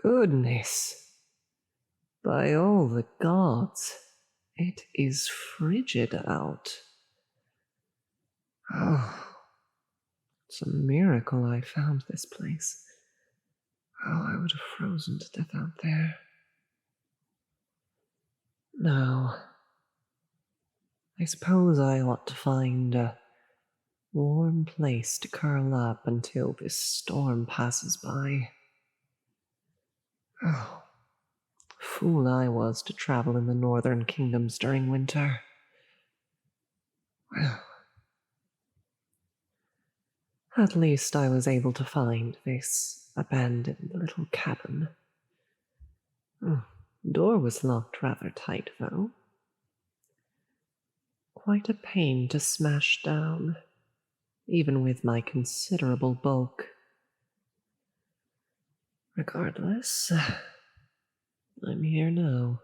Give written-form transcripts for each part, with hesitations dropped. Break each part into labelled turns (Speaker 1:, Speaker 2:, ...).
Speaker 1: goodness. By all the gods, it is frigid out. Oh, it's a miracle I found this place. Oh, I would have frozen to death out there. Now, I suppose I ought to find a warm place to curl up until this storm passes by. Oh, fool I was to travel in the northern kingdoms during winter. Well, at least I was able to find this abandoned little cabin. Door was locked rather tight, though. Quite a pain to smash down, even with my considerable bulk. Regardless, I'm here now.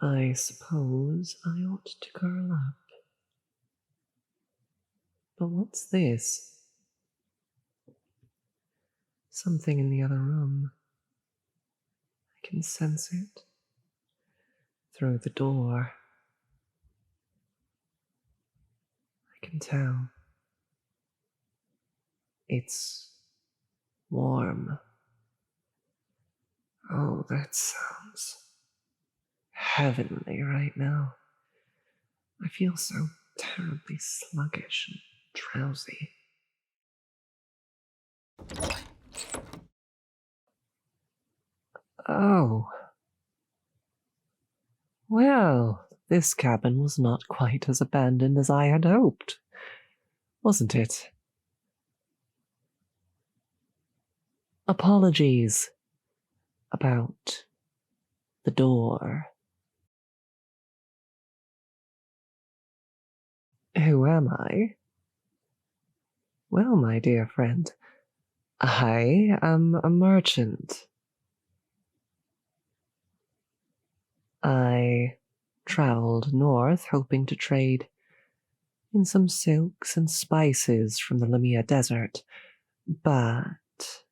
Speaker 1: I suppose I ought to curl up. But what's this? Something in the other room. I can sense it. Through the door. I can tell. It's warm. Oh, that sounds heavenly right now. I feel so terribly sluggish and drowsy. Oh. Well, this cabin was not quite as abandoned as I had hoped, wasn't it? Apologies about the door. Who am I? Well, my dear friend, I am a merchant. I traveled north hoping to trade in some silks and spices from the Lamia desert, but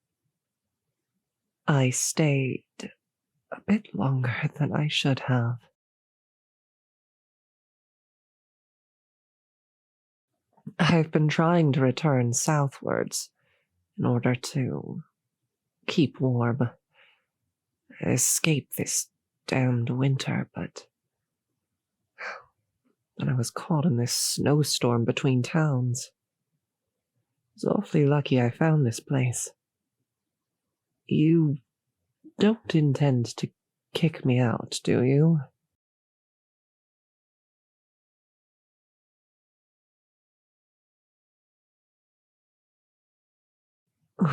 Speaker 1: I stayed a bit longer than I should have. I've been trying to return southwards in order to keep warm, escape this damned winter, but then I was caught in this snowstorm between towns. It's awfully lucky I found this place. You don't intend to kick me out, do you?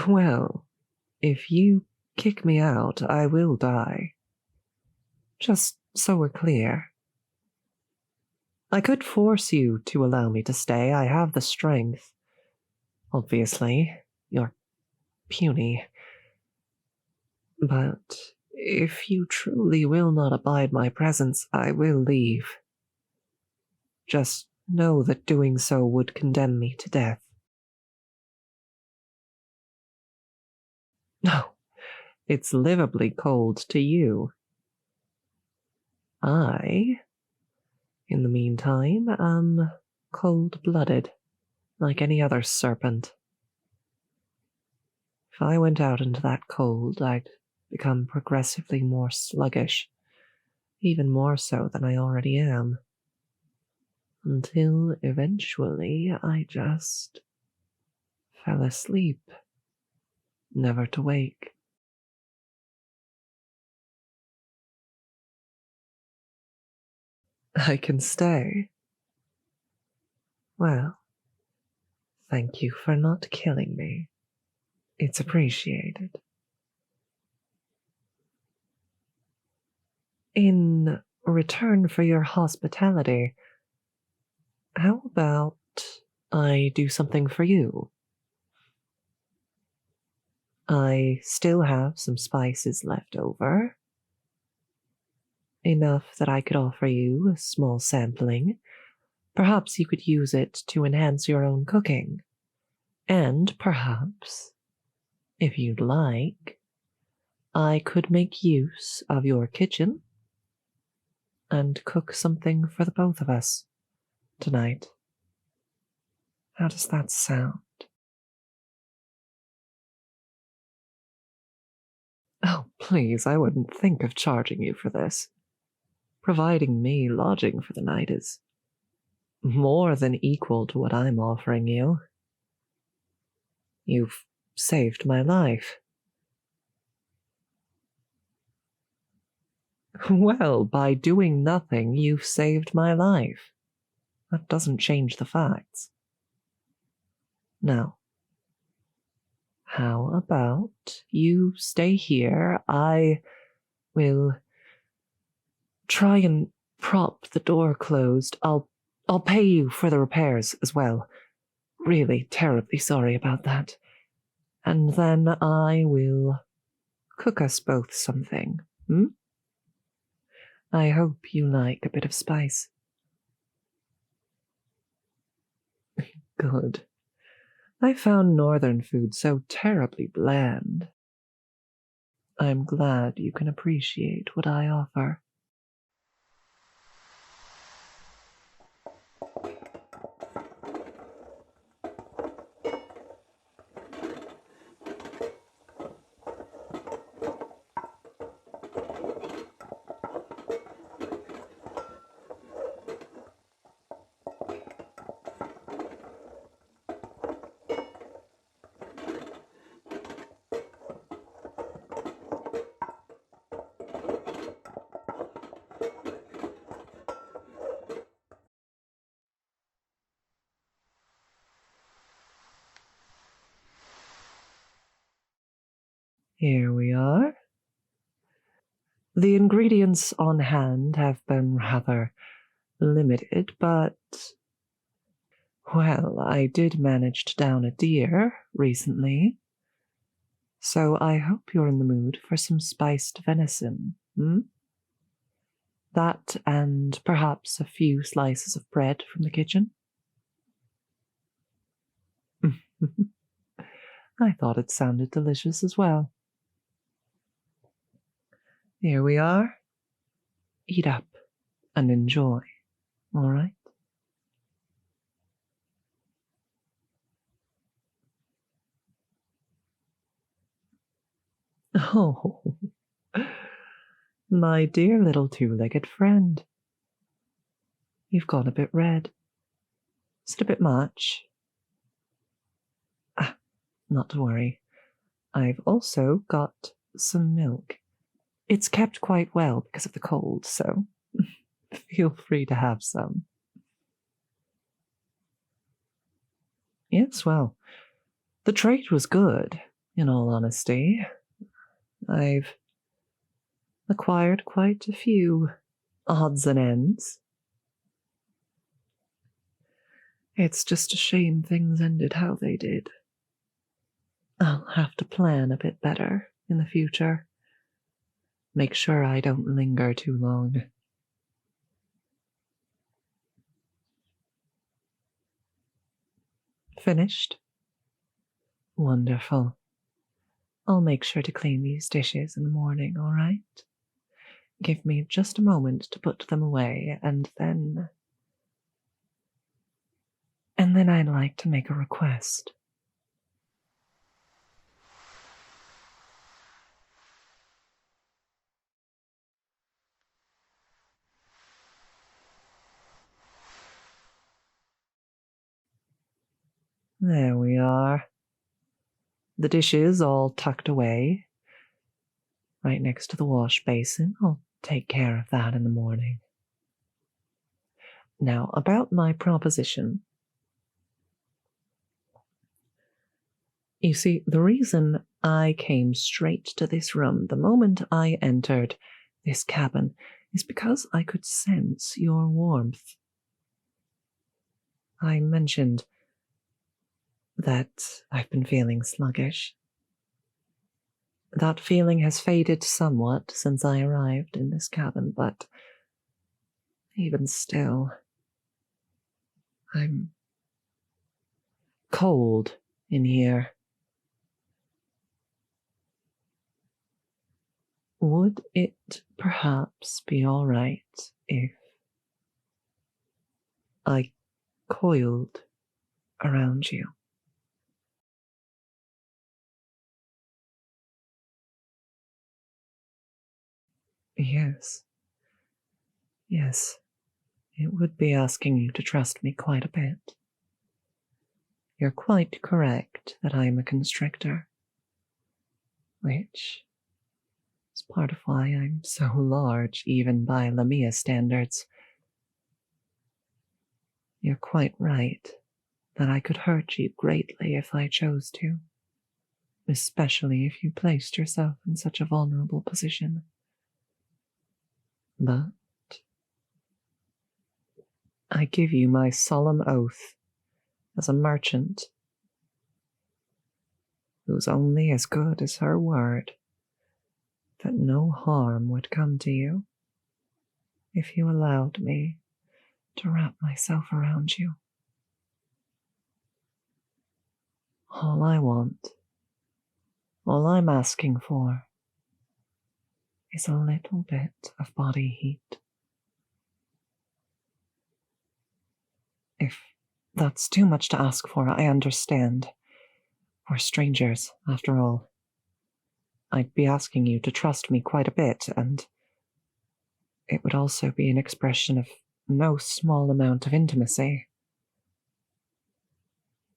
Speaker 1: Well, if you kick me out, I will die. Just so we're clear. I could force you to allow me to stay. I have the strength. Obviously, you're puny. But if you truly will not abide my presence, I will leave. Just know that doing so would condemn me to death. No, it's livably cold to you. I, in the meantime, am cold-blooded, like any other serpent. If I went out into that cold, I'd become progressively more sluggish, even more so than I already am, until eventually I just fell asleep, never to wake. I can stay. Well, thank you for not killing me. It's appreciated. In return for your hospitality, how about I do something for you? I still have some spices left over. Enough that I could offer you a small sampling. Perhaps you could use it to enhance your own cooking. And perhaps, if you'd like, I could make use of your kitchen and cook something for the both of us tonight. How does that sound? Oh, please, I wouldn't think of charging you for this. Providing me lodging for the night is more than equal to what I'm offering you. You've saved my life. Well, by doing nothing, you've saved my life. That doesn't change the facts. Now, how about you stay here? I will try and prop the door closed. I'll pay you for the repairs as well. Really terribly sorry about that. And then I will cook us both something. I hope you like a bit of spice. Good. I found northern food so terribly bland. I'm glad you can appreciate what I offer. Here we are. The ingredients on hand have been rather limited, but, well, I did manage to down a deer recently, so I hope you're in the mood for some spiced venison, That and perhaps a few slices of bread from the kitchen? I thought it sounded delicious as well. Here we are. Eat up and enjoy, all right? Oh, my dear little two-legged friend. You've gone a bit red. Is it a bit much? Ah, not to worry. I've also got some milk. It's kept quite well because of the cold, so feel free to have some. Yes, well, the trade was good, in all honesty. I've acquired quite a few odds and ends. It's just a shame things ended how they did. I'll have to plan a bit better in the future. Make sure I don't linger too long. Finished? Wonderful. I'll make sure to clean these dishes in the morning, all right? Give me just a moment to put them away, and then I'd like to make a request. There we are. The dishes all tucked away, right next to the wash basin. I'll take care of that in the morning. Now, about my proposition. You see, the reason I came straight to this room the moment I entered this cabin is because I could sense your warmth. I mentioned that I've been feeling sluggish. That feeling has faded somewhat since I arrived in this cabin, but even still, I'm cold in here. Would it perhaps be all right if I coiled around you? Yes, yes, it would be asking you to trust me quite a bit. You're quite correct that I'm a constrictor, which is part of why I'm so large, even by Lamia standards. You're quite right that I could hurt you greatly if I chose to, especially if you placed yourself in such a vulnerable position. But I give you my solemn oath as a merchant who's only as good as her word that no harm would come to you if you allowed me to wrap myself around you. All I want, all I'm asking for, is a little bit of body heat. If that's too much to ask for, I understand. We're strangers, after all. I'd be asking you to trust me quite a bit, and it would also be an expression of no small amount of intimacy.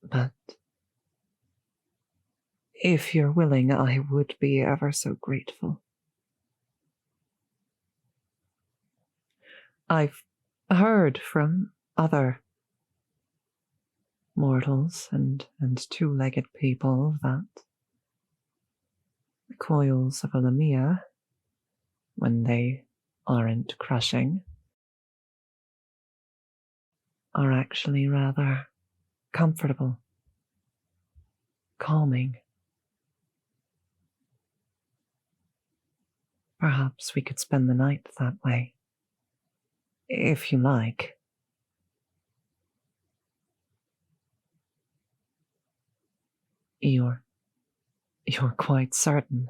Speaker 1: But if you're willing, I would be ever so grateful. I've heard from other mortals and two-legged people that the coils of a Lamia, when they aren't crushing, are actually rather comfortable, calming. Perhaps we could spend the night that way, if you like. You're quite certain?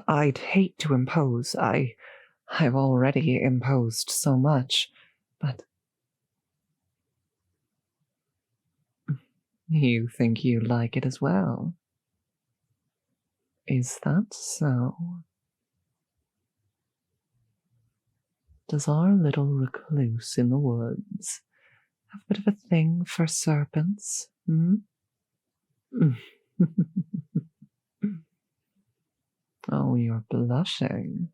Speaker 1: I'd hate to impose. I've already imposed so much, but you think you like it as well? Is that so? Does our little recluse in the woods have a bit of a thing for serpents, hmm? Oh, you're blushing.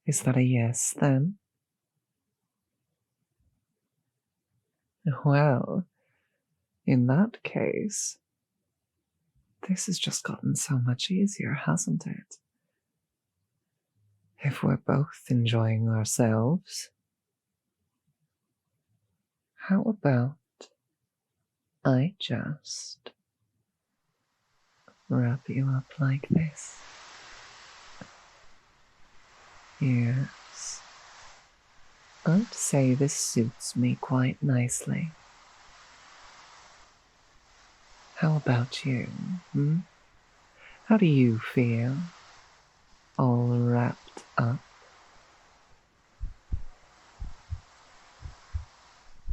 Speaker 1: Is that a yes, then? Well, in that case, this has just gotten so much easier, hasn't it? If we're both enjoying ourselves, how about I just wrap you up like this? Yes, I'd say this suits me quite nicely. How about you, hmm? How do you feel? All wrapped up?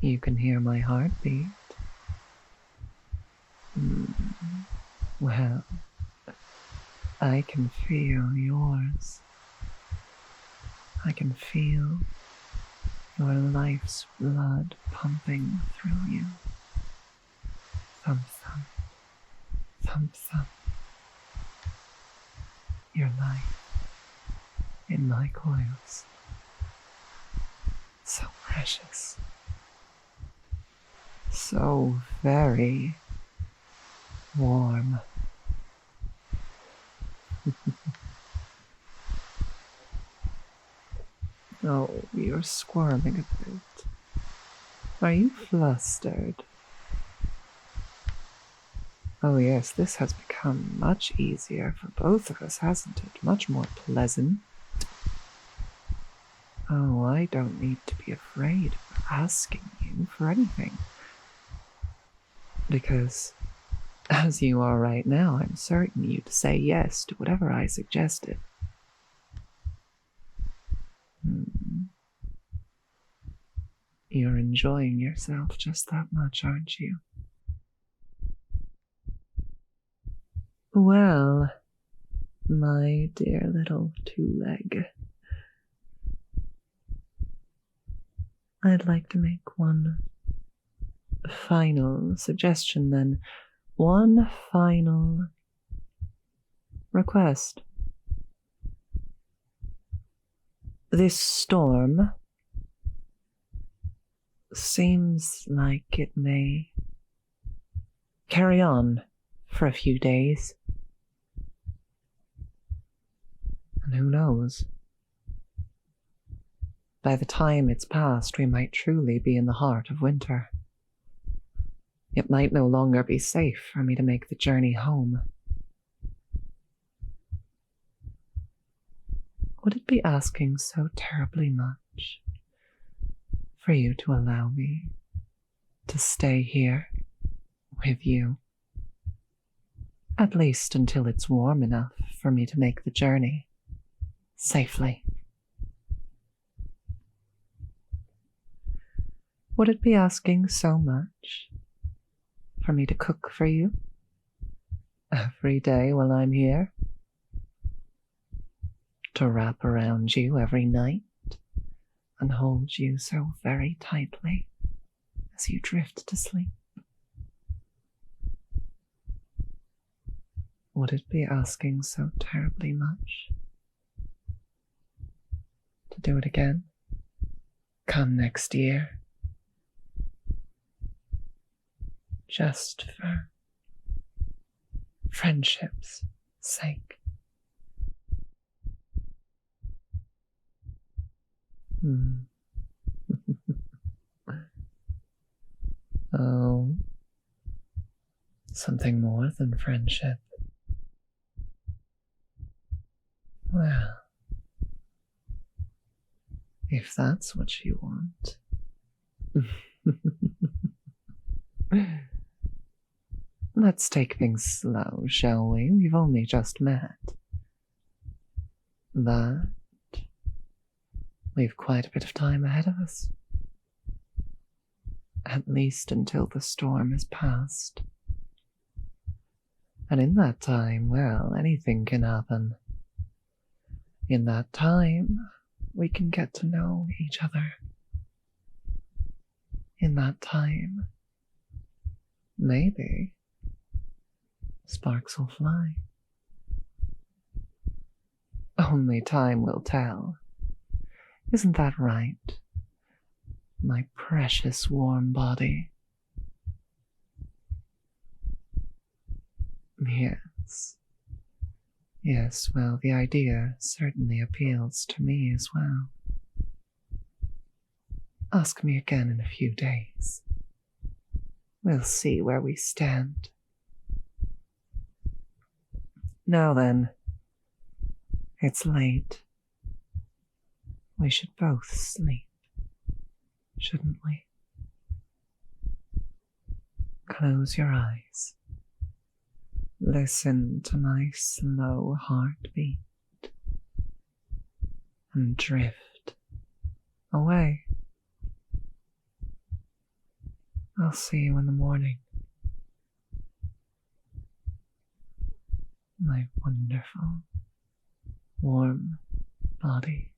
Speaker 1: You can hear my heartbeat. Well, I can feel yours. I can feel your life's blood pumping through you. Thump, thump, thump, thump. Your life in my coils. So precious. So very warm. Oh, you're squirming a bit. Are you flustered? Oh yes, this has become much easier for both of us, hasn't it? Much more pleasant. Oh, I don't need to be afraid of asking you for anything. Because As you are right now, I'm certain you'd say yes to whatever I suggested. You're enjoying yourself just that much, aren't you? Well, my dear little two-leg, I'd like to make one final suggestion then. One final request. This storm seems like it may carry on for a few days. And who knows? By the time it's passed, we might truly be in the heart of winter. It might no longer be safe for me to make the journey home. Would it be asking so terribly much for you to allow me to stay here with you? At least until it's warm enough for me to make the journey safely. Would it be asking so much for me to cook for you every day while I'm here? To wrap around you every night and hold you so very tightly as you drift to sleep? Would it be asking so terribly much to do it again? Come next year. Just for friendship's sake. Oh, something more than friendship. Well, if that's what you want. Let's take things slow, shall we? We've only just met. But we've quite a bit of time ahead of us. At least until the storm has passed. And in that time, well, anything can happen. In that time, we can get to know each other. In that time, maybe sparks will fly. Only time will tell. Isn't that right, my precious warm body? Yes. Yes, well, the idea certainly appeals to me as well. Ask me again in a few days. We'll see where we stand. Now then, it's late. We should both sleep, shouldn't we? Close your eyes. Listen to my slow heartbeat and drift away. I'll see you in the morning, my wonderful, warm body.